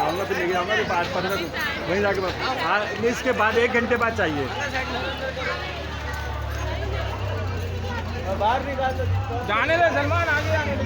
آؤں گا پھر لے کے آؤں گا پھر 5-15 وہیں جا کے ہاں اس کے بعد 1 گھنٹے بعد چاہیے. باہر نکال جانے دے سلمان آگے آنے دے.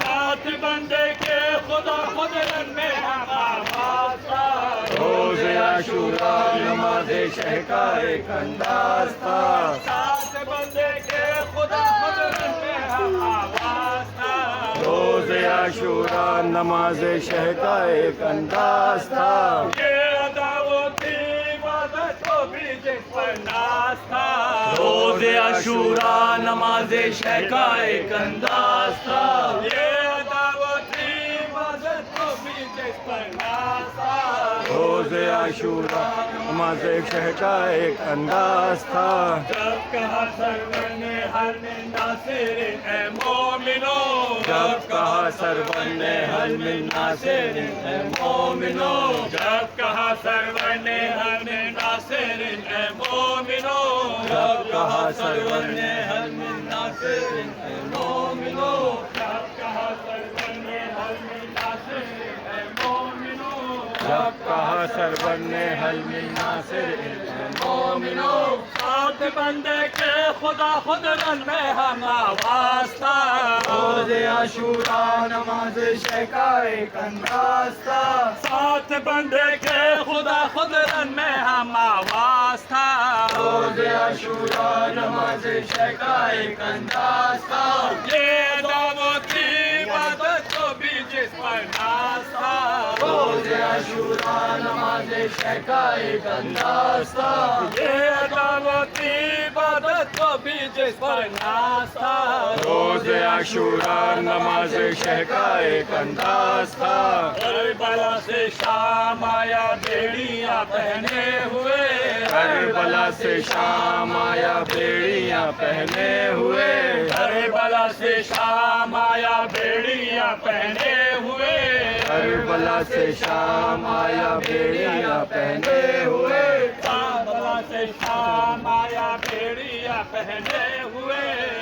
ساتھ بندے کے خدا خود رن میں روز عاشورا نماز شہ کا ایک انداز تھا. ساتھ بندے کے خدا خود رن میں آواز تھا. روز عاشورا نماز شہ کا ایک انداز تھا. یہ عداوت تھی عبادت کو بھی جس پر ناز تھا. روز عاشورا نماز شہ کا ایک انداز تھا. یہ عداوت تھی عبادت کو بھی جس پر ناز تھا. روز عاشورا نماز شہ کا ایک انداز تھا. جب کہا سرور نے ہر من ناصر اے مومنو. جب کہا سرور نے حل من ناصر اے مومنو. جب کہا سرور نے ہر من ناصر اے مومنو. جب کہا سرور نے حل من ناصر اے مومنو. جب کہا سرور نے ہر من ناصر اے مومنو. جب کہا سرور نے حل من ناصر اے مومنو. ساتھ بندے کے خدا خود رن میں ہم آواز تھا. روز عاشورا نماز شہ کا ایک انداز تھا. ساتھ بندے کے خدا خود رن میں ہم آواز تھا. روز عاشورا نماز شہ کا ایک انداز تھا. یہ دعوت تھی عبادت کو بھی جس پر ناز تھا. روز عاشورا نماز شہ کا ایک انداز تھا. یہ دعوت تھی عبادت کو بھی جس پر ناز تھا. روز عاشورا نماز شہ کا ایک انداز تھا. کربلا سے شام آیا بیڑیاں پہنے ہوئے. کربلا سے شام آیا بیڑیاں پہنے ہوئے. کربلا سے شام آیا بیڑیاں پہنے ہوئے. کربلا سے شام آیا بیڑیاں پہنے ہوئے. کربلا سے شام آیا بیڑیاں پہنے ہوئے.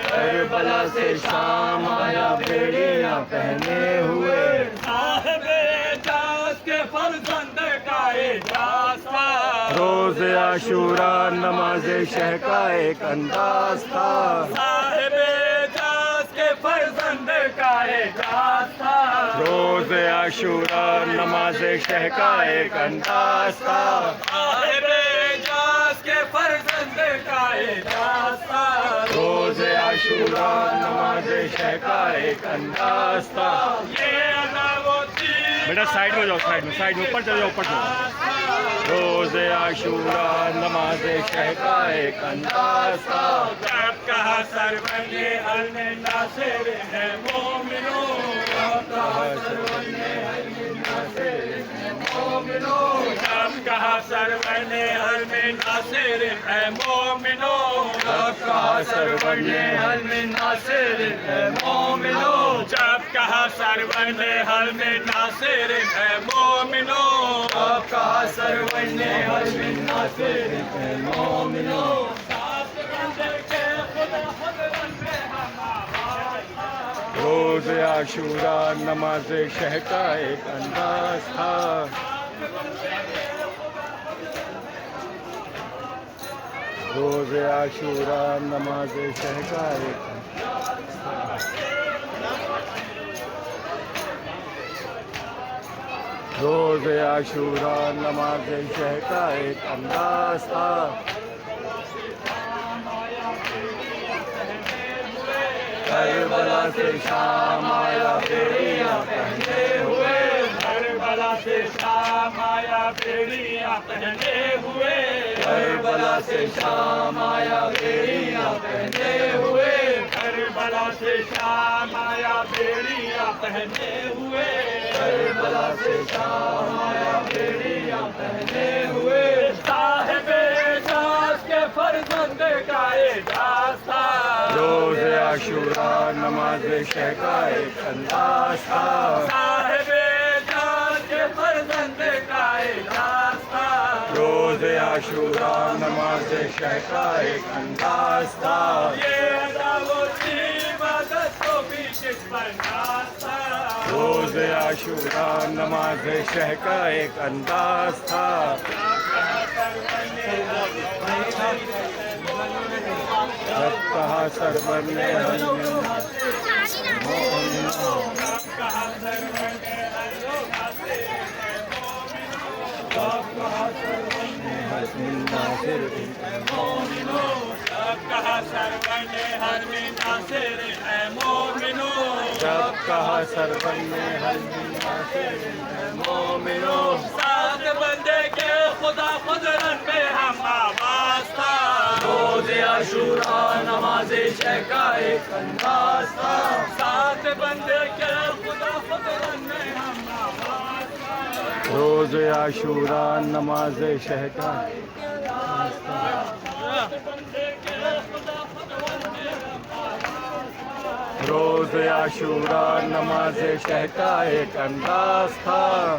کربلا سے شام آیا بیڑیاں پہنے ہوئے. صاحب اعجاز کے فرزند کا اعجاز تھا. روز عاشورا نماز شہ کا ایک انداز تھا. صاحب اعجاز کے فرزند کا اعجاز تھا. روز عاشورا نماز شہ کا ایک انداز تھا. صاحب اعجاز کے فرزند کا اعجاز تھا. روز عاشورا نماز شہ کا ایک انداز تھا. یہ عداوت تھی بیٹا سائڈ میں جاؤ, سائڈ میں اوپر چلے جاؤ, اوپر چلو. روز عاشورا نماز شہ کا ایک انداز تھا. جب کہا سرور نے حل من ناصر ہے مومنو. جب کہا سرور نے حل من ناصر ہے مومنو. جب کہا سرور نے حل من ناصر ہے مومنو. جب کہا سرور نے حل من ناصر ہے مومنو. جب کہا سرور نے حل من ناصر ہے مومنو. جب کہا سرور نے حل من ناصر ہے مومنو. ساتھ بندے کے خدا خود رن میں ہم آواز تھا. روز عاشورا نماز شہ کا ایک انداز تھا. روز عاشورا نماز شہ کا ایک انداز تھا. روز عاشورا نماز شہ کا ایک انداز تھا. کربلا سے شام آیا بیڑیاں پہنے ہوئے. کربلا سے شام آیا بیڑیاں پہنے ہوئے کربلا سے شام آیا بیڑیاں پہنے ہوئے کربلا سے شام آیا بیڑیاں پہنے ہوئے کربلا سے شام آیا بیڑیاں پہنے ہوئے صاحب اعجاز کے فرزند کا اعجاز تھا روز عاشوراء نماز شہ کا ایک انداز تھا صاحب اعجاز کے فرزند کا اعجاز تھا روز عاشوراء نماز شہ کا ایک انداز تھا یہ ادا وہ تھی عبادت کو بھی جس پر ناز تھا روز عاشوراء نماز شہ کا ایک انداز تھا جب کہا سرور نے کہا سرور نے ہر میں ناصر اے مومنو جب کہا سرور نے حل من ناصر اے مومنو ساتھ بندے کے خدا فضلن میں ہم آواز تھا روز عاشوراء نماز شہ کا ایک انداز تھا ساتھ بندے کے خدا فضلن میں ہم آواز تھا روز عاشوراء نماز شہ کا روز عاشوراء نماز شہ کا ایک انداز تھا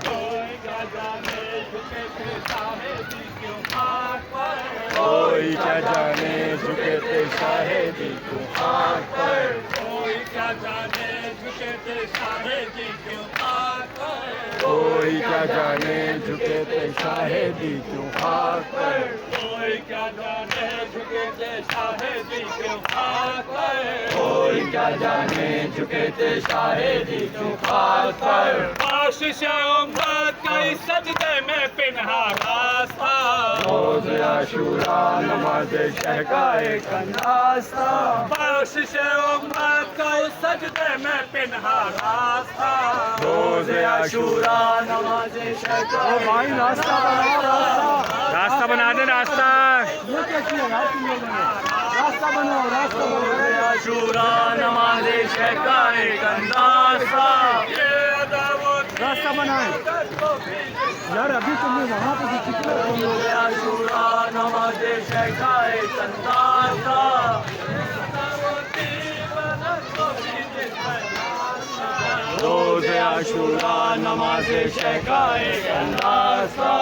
کوئی کیا جانے جھکے تھے شاہدی کیوں خاک پر کوئی کیا جانے جھکے تھے شاہدی کیوں خاک پر کوئی کیا جانے جھکے تھے شاہدی کیوں خاک پر کوئی کیا جانے جھکے تھے شاہدی کیوں خاک پر کوئی کیا جانے جھکے تھے شاہدی کیوں خاک پر بخشش امت کا اس سجدے میں پنہا راز تھا روز عاشوراء نماز شہ کا ایک انداز تھا بخشش امت کا اس سجدے میں پنہا راز تھا روز عاشوراء نماز شہ کا راستہ بنا دے راستہ عاشوراء نماز شہ کا ایک انداز تھا یہ عداوت راستہ بنائیں یار ابھی تم نے وہاں پہ روز عاشوراء نماز شہ کا ایک انداز تھا روز عاشوراء نماز شہ کا ایک انداز تھا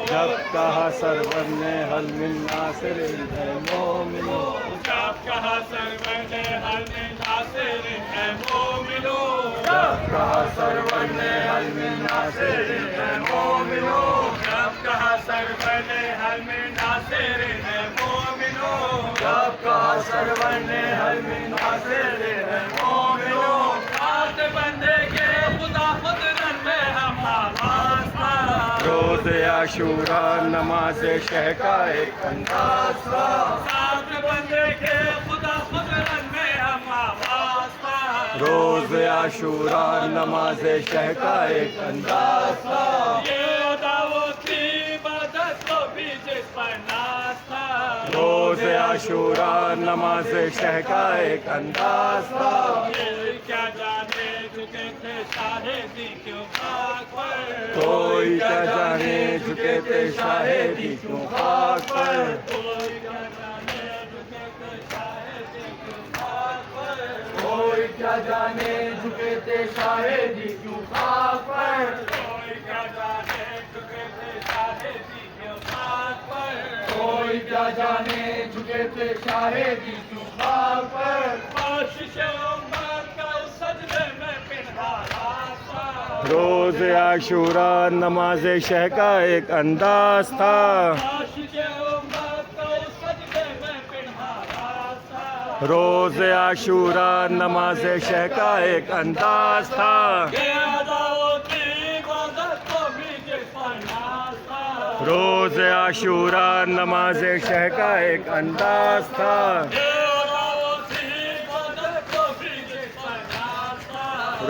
جب کہا سرور نے حل من ناصر اے مومنو جب کہا سرور نے حل من ناصر اے مومنو جب کہا سرور نے حل من ناصر اے مومنو جب کہا سرور نے حل من ناصر اے مومنو جب کہا سرور نے حل من ناصر اے مومنو ساتھ بندے کے خدا خدرن میں ہم آواز تھا روز عاشوراء نماز شہ کا ایک انداز تھا ساتھ بندے کے خدا خدرن میں ہم آواز تھا روز عاشوراء نماز شہ کا ایک انداز تھا یہ عداوت تھی عبادت کو بھی جس پر ناز تھا روز عاشوراء نماز شہ کا ایک انداز تھا یہ کیا جانے جھکے تھے شاہدی کیوں خاک پر کوئی کیا جانے جھکے تھے شاہدی کیوں خاک پر کوئی کیا جانے جھکے تھے شاہدی کیوں خاک پر کوئی کیا جانے جھکے تھے شاہدی کیوں خاک پر کوئی کیا جانے جھکے تھے شاہدی کیوں خاک پر کوئی کیا جانے جھکے تھے شاہدی کیوں خاک پر بخشش امت کا اس سجدے میں پنہا راز تھا روز عاشوراء نماز شہ کا ایک انداز تھا بخشش امت کا اس سجدے میں پنہا راز تھا روز عاشوراء نماز شہ کا ایک انداز تھا یہ عداوت تھی عبادت کو بھی جس پر ناز تھا روز عاشوراء نماز شہ کا ایک انداز تھا یہ عداوت تھی عبادت کو بھی جس پر ناز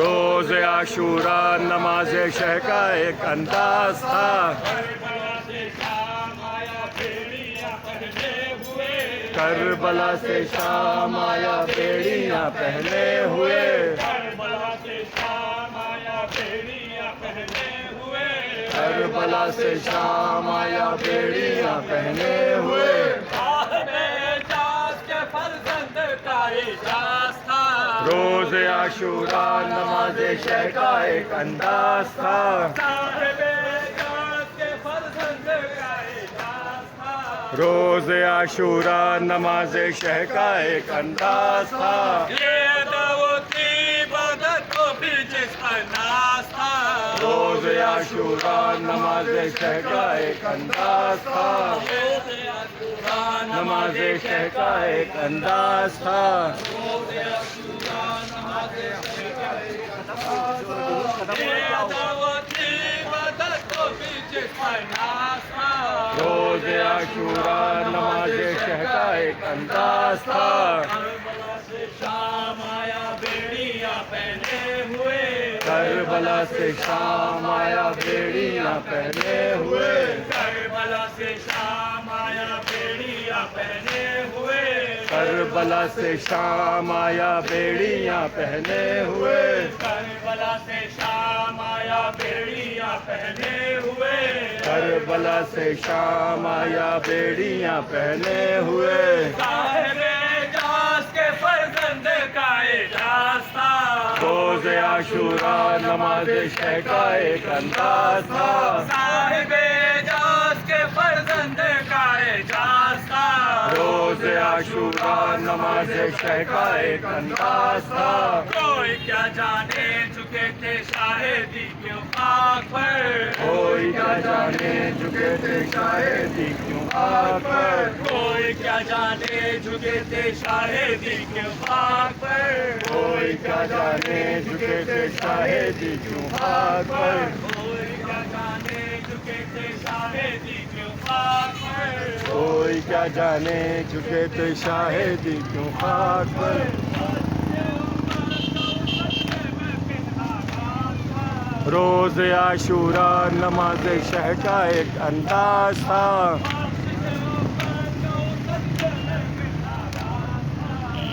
روز عاشورہ نماز شہ کا ایک انداز تھا کربلا سے شام آیا بیڑیاں پہنے ہوئے کربلا سے شام آیا بیڑیاں پہنے ہوئے روز عاشورہ نماز شہ کا ایک انداز تھا روز عاشورہ نماز شہ کا ایک انداز تھا روز عاشورہ نماز شہ کا ایک انداز تھا نماز شہ کا ایک انداز تھا روز عاشورہ نماز شہ کا ایک انداز تھا کربلا سے شام آیا بیڑیاں پہنے ہوئے کربلا سے شام آیا بیڑیاں پہنے ہوئے کربلا سے شام آیا بیڑیاں پہنے ہوئے کربلا سے شام آیا بیڑیاں پہنے ہوئے کربلا سے شام آیا بیڑیاں پہنے ہوئے روز عاشورہ نماز شہ کا ایک انداز تھا صاحب اعجاز کے فرزند کا اعجاز تھا روز عاشورہ نماز شہ کا ایک انداز تھا کوئی کیا جانے چکے تھے شاہدی کیوں خاک پر کوئی کیا جانے چکے تھے شاہدی کیوں خاک پر کوئی کیا جانے چکے تھے شاہدی کیوں خاک پر کوئی کیا جانے چکے تھے شاہدی کیوں خاک پر کوئی کیا جانے چکے تھے شاہدی کیوں خاک پر کوئی کیا جانے چکے تھے شاہدی کیوں خاک پر روز عاشورہ نماز شہ کا ایک انداز تھا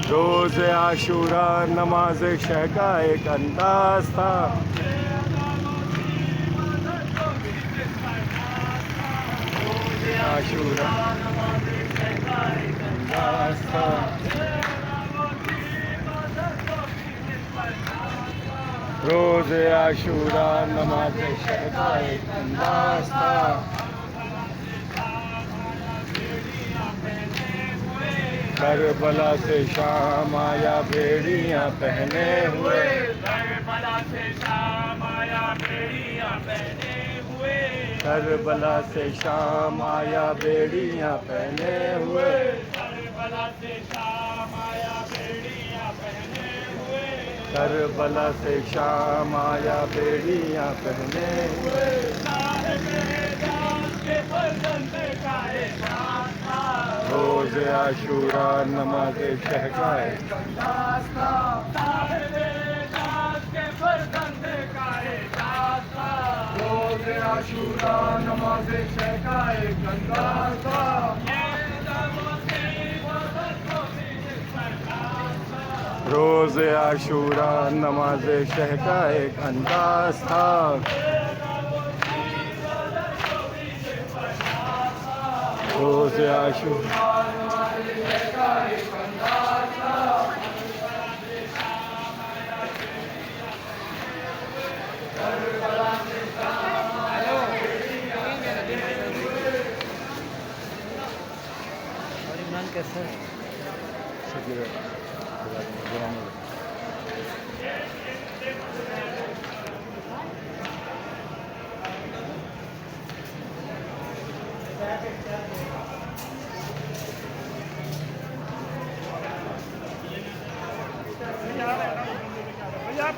روز عاشورہ نماز شہ کا ایک انداز تھا عاشورہ نماز شہ کا ایک انداز تھا روز عاشورہ نماز شہ کا ایک انداز تھا کربلا سے شام آیا بیڑیاں پہنے ہوئے کربلا سے شام آیا بیڑیاں پہنے ہوئے کربلا سے شام آیا بیڑیاں پہنے ہوئے کربلا سے شام آیا بیڑیاں پہنے ہوئے کربلا سے شام آیا بیڑیاں پہنے ہوئے روز عاشورہ نماز شہ کا ایک انداز تھا روز عاشورہ نماز شہ کا ایک انداز تھا روز عاشورہ نماز شہ کا ایک انداز تھا روز عاشورہ کیسے آپ